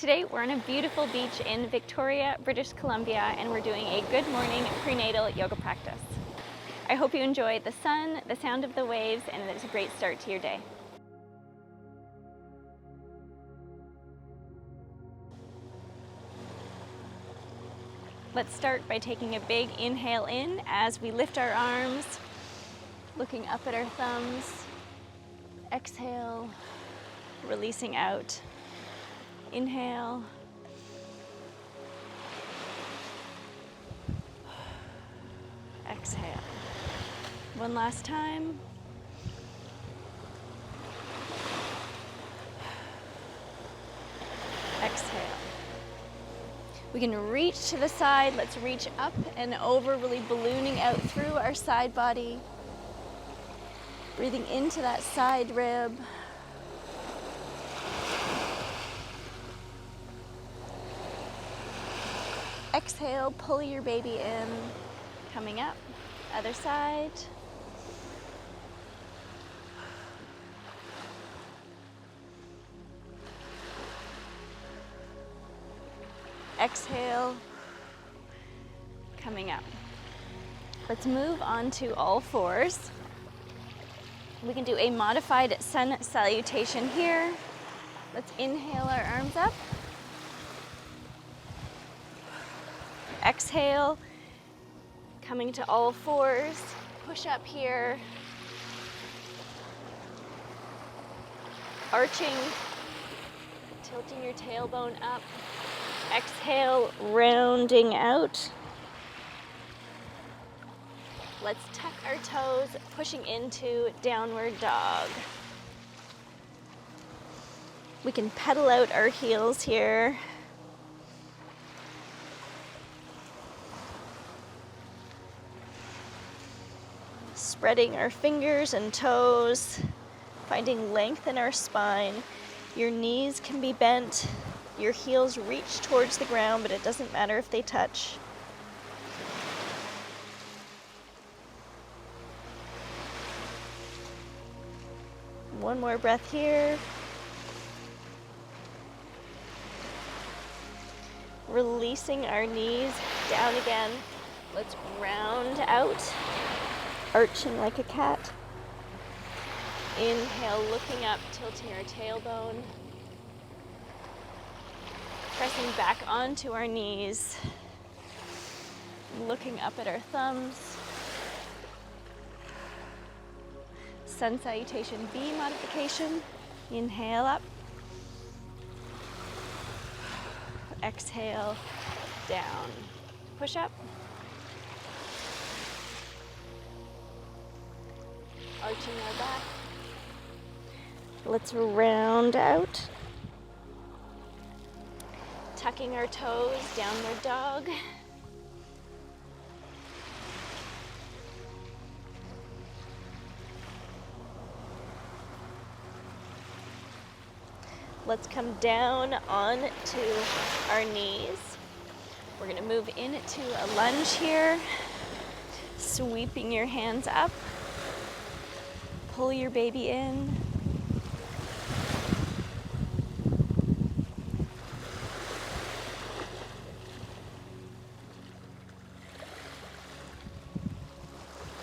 Today we're on a beautiful beach in Victoria, British Columbia, and we're doing a good morning prenatal yoga practice. I hope you enjoy the sun, the sound of the waves, and that it's a great start to your day. Let's start by taking a big inhale in as we lift our arms, looking up at our thumbs. Exhale, releasing out. Inhale. Exhale. One last time. Exhale. We can reach to the side. Let's reach up and over, really ballooning out through our side body. Breathing into that side rib. Exhale, pull your baby in. Coming up, other side. Exhale, coming up. Let's move on to all fours. We can do a modified sun salutation here. Let's inhale our arms up. Exhale, coming to all fours, push up here, arching, tilting your tailbone up, exhale, rounding out. Let's tuck our toes, pushing into downward dog. We can pedal out our heels here. Spreading our fingers and toes, finding length in our spine. Your knees can be bent, your heels reach towards the ground, but it doesn't matter if they touch. One more breath here. Releasing our knees down again. Let's round out. Arching like a cat. Inhale, looking up, tilting our tailbone. Pressing back onto our knees. Looking up at our thumbs. Sun salutation B modification. Inhale up. Exhale, down. Push up. Arching our back. Let's round out. Tucking our toes, downward dog. Let's come down onto our knees. We're going to move into a lunge here. Sweeping your hands up. Pull your baby in.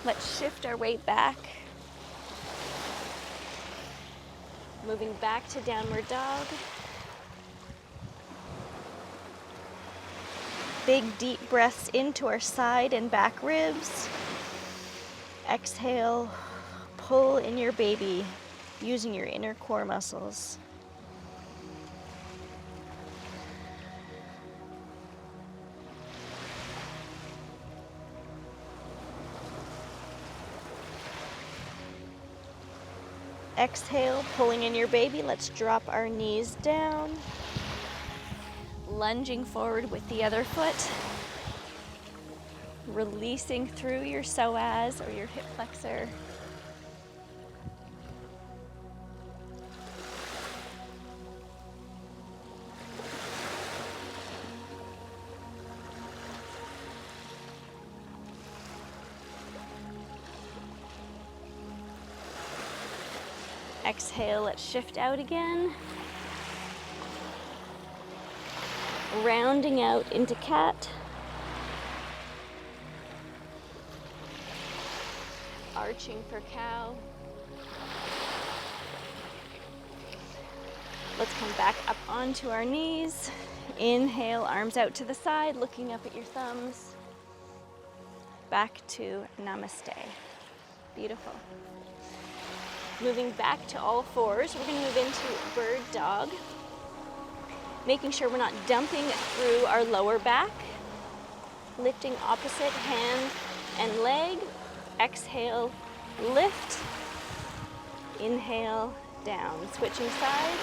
Let's shift our weight back. Moving back to downward dog. Big deep breaths into our side and back ribs. Exhale. Pull in your baby using your inner core muscles. Exhale, pulling in your baby. Let's drop our knees down. Lunging forward with the other foot. Releasing through your psoas or your hip flexor. Exhale, let's shift out again. Rounding out into cat. Arching for cow. Let's come back up onto our knees. Inhale, arms out to the side, looking up at your thumbs. Back to namaste. Beautiful. Moving back to all fours, we're going to move into bird dog. Making sure we're not dumping through our lower back. Lifting opposite hand and leg. Exhale, lift. Inhale, down. Switching sides.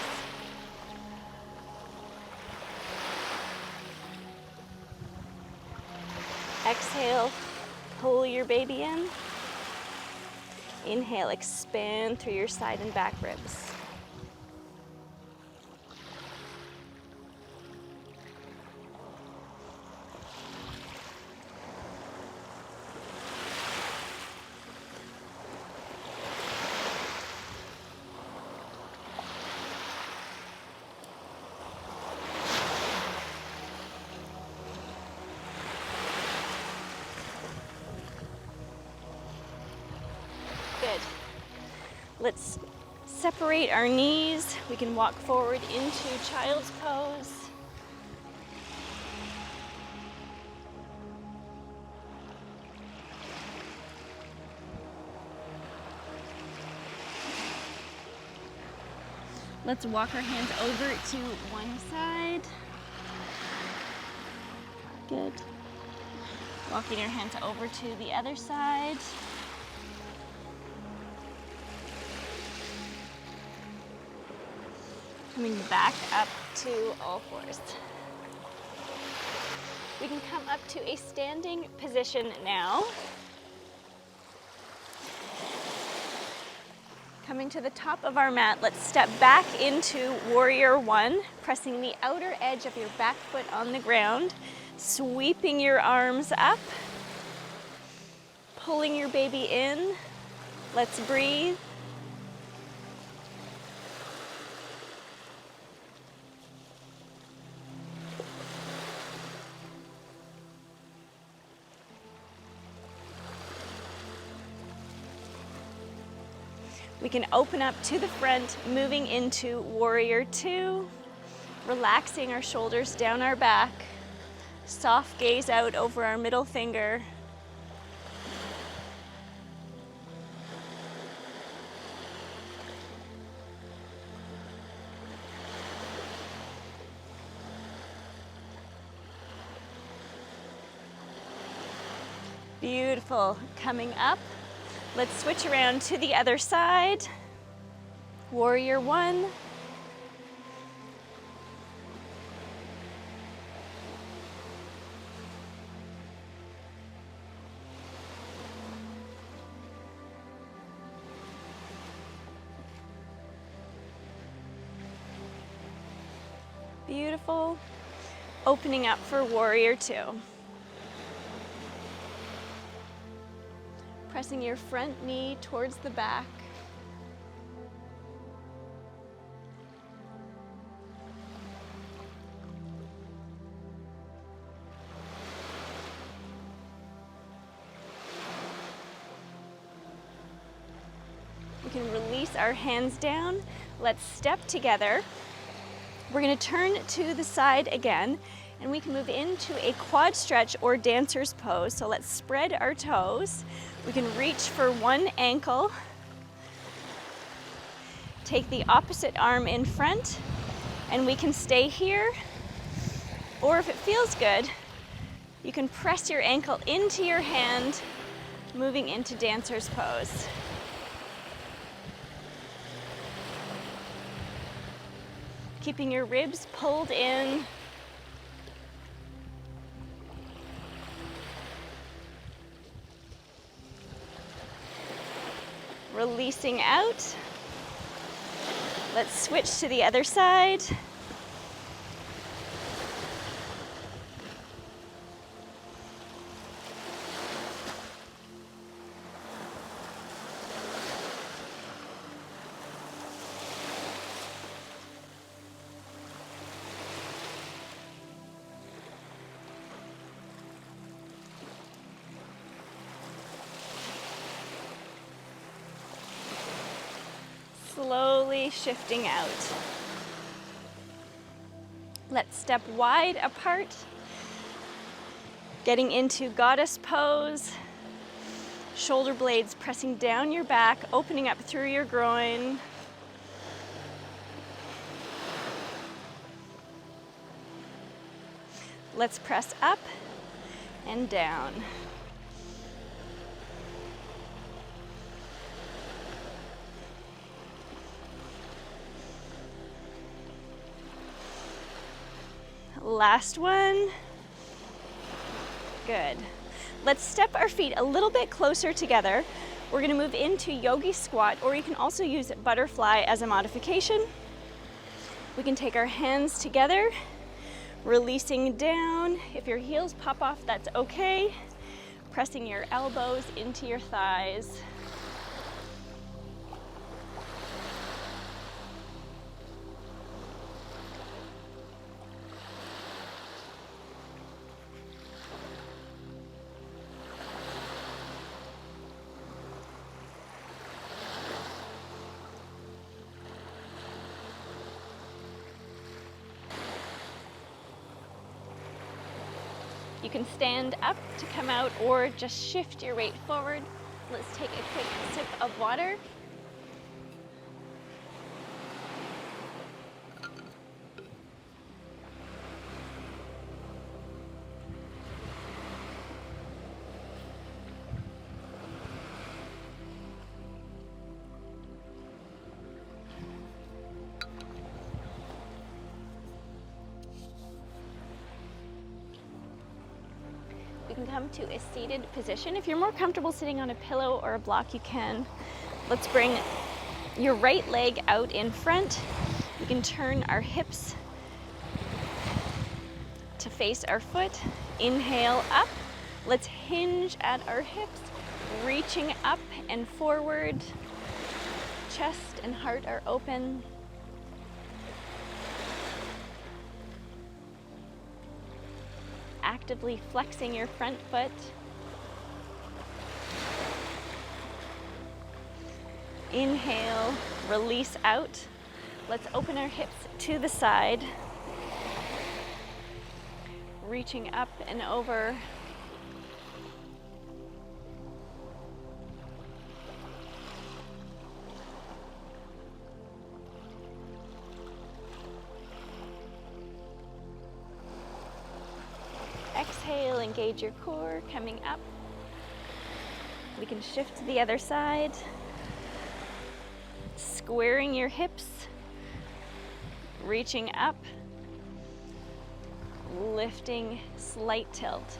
Exhale, pull your baby in. Inhale, expand through your side and back ribs. Good. Let's separate our knees. We can walk forward into child's pose. Let's walk our hands over to one side. Good. Walking your hands over to the other side. Coming back up to all fours. We can come up to a standing position now. Coming to the top of our mat, let's step back into warrior one, pressing the outer edge of your back foot on the ground, sweeping your arms up, pulling your baby in. Let's breathe. We can open up to the front, moving into warrior two, relaxing our shoulders down our back, soft gaze out over our middle finger. Beautiful. Coming up. Let's switch around to the other side. Warrior one. Beautiful. Opening up for warrior two. Pressing your front knee towards the back. We can release our hands down. Let's step together. We're going to turn to the side again, and we can move into a quad stretch or dancer's pose. So let's spread our toes. We can reach for one ankle. Take the opposite arm in front, and we can stay here. Or if it feels good, you can press your ankle into your hand, moving into dancer's pose. Keeping your ribs pulled in. Releasing out. Let's switch to the other side. Slowly shifting out. Let's step wide apart, getting into goddess pose. Shoulder blades pressing down your back, opening up through your groin. Let's press up and down. Last one. Good. Let's step our feet a little bit closer together. We're going to move into Yogi squat, or you can also use butterfly as a modification. We can take our hands together, releasing down. If your heels pop off, that's okay. Pressing your elbows into your thighs. You can stand up to come out or just shift your weight forward. Let's take a quick sip of water. You can come to a seated position. If you're more comfortable sitting on a pillow or a block, you can. Let's bring your right leg out in front. We can turn our hips to face our foot. Inhale up. Let's hinge at our hips, reaching up and forward. Chest and heart are open. Actively flexing your front foot. Inhale, release out. Let's open our hips to the side. Reaching up and over. Exhale, engage your core, coming up. We can shift to the other side. Squaring your hips, reaching up, lifting, slight tilt.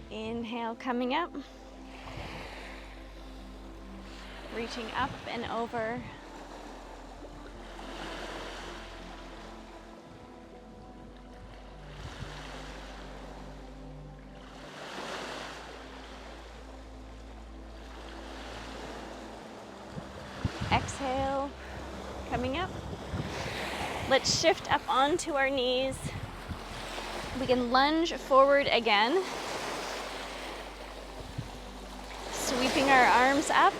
Inhale, coming up, reaching up and over. Exhale, coming up. Let's shift up onto our knees. We can lunge forward again. Sweeping our arms up.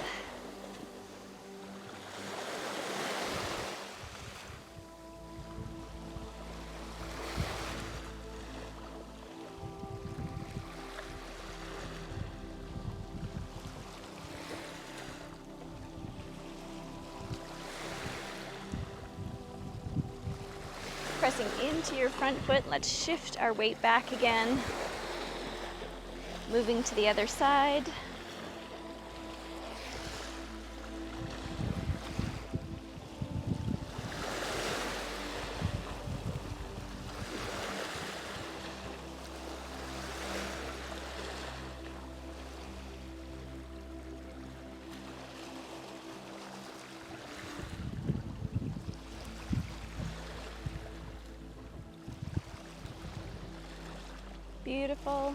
Pressing into your front foot, let's shift our weight back again. Moving to the other side. Beautiful.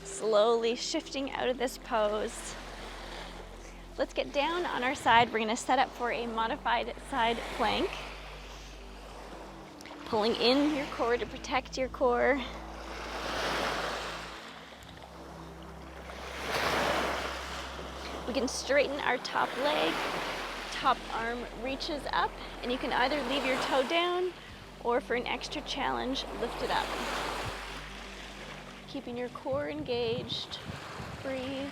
Slowly shifting out of this pose. Let's get down on our side. We're going to set up for a modified side plank. Pulling in your core to protect your core. We can straighten our top leg. Top arm reaches up, and you can either leave your toe down or, for an extra challenge, lift it up. Keeping your core engaged. Breathe.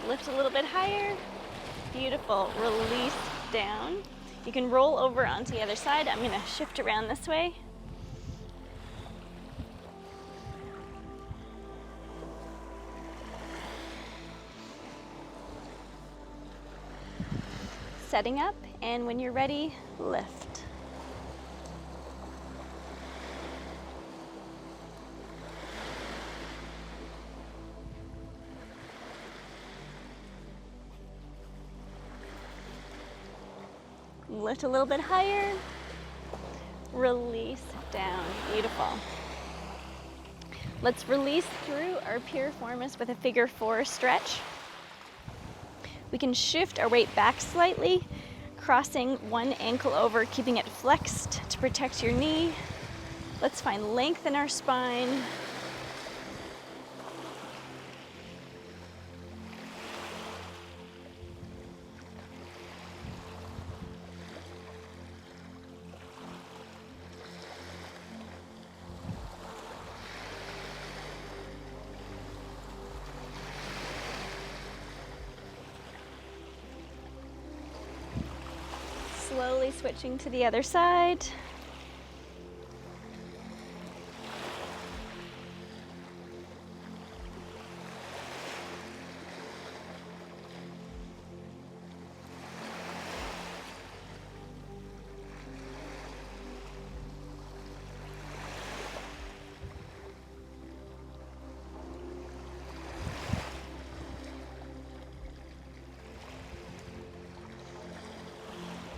Lift a little bit higher. Beautiful. Release down. You can roll over onto the other side. I'm going to shift around this way. Setting up, and when you're ready, lift. Lift a little bit higher. Release down. Beautiful. Let's release through our piriformis with a figure 4 stretch. We can shift our weight back slightly, crossing one ankle over, keeping it flexed to protect your knee. Let's find length in our spine. Slowly switching to the other side.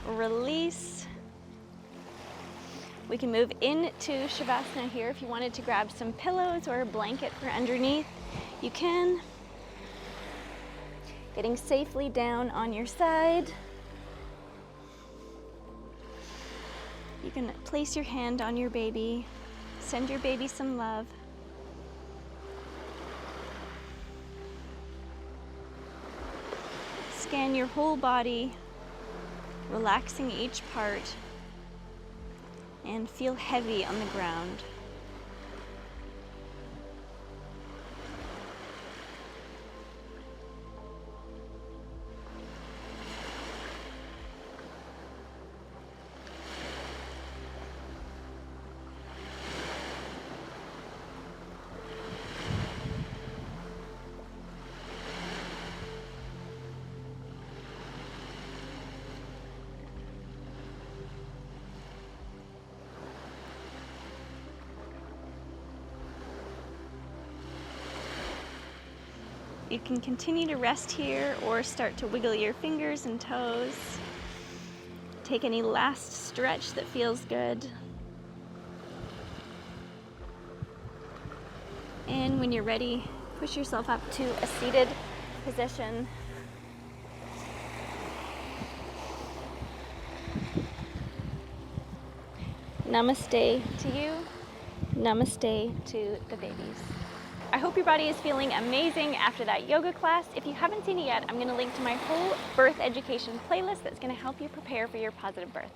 Release. We can move into Savasana here. If you wanted to grab some pillows or a blanket for underneath, you can. Getting safely down on your side. You can place your hand on your baby. Send your baby some love. Scan your whole body, relaxing each part, and feel heavy on the ground. You can continue to rest here or start to wiggle your fingers and toes. Take any last stretch that feels good. And when you're ready, push yourself up to a seated position. Namaste to you. Namaste to the babies. I hope your body is feeling amazing after that yoga class. If you haven't seen it yet, I'm going to link to my whole birth education playlist that's going to help you prepare for your positive birth.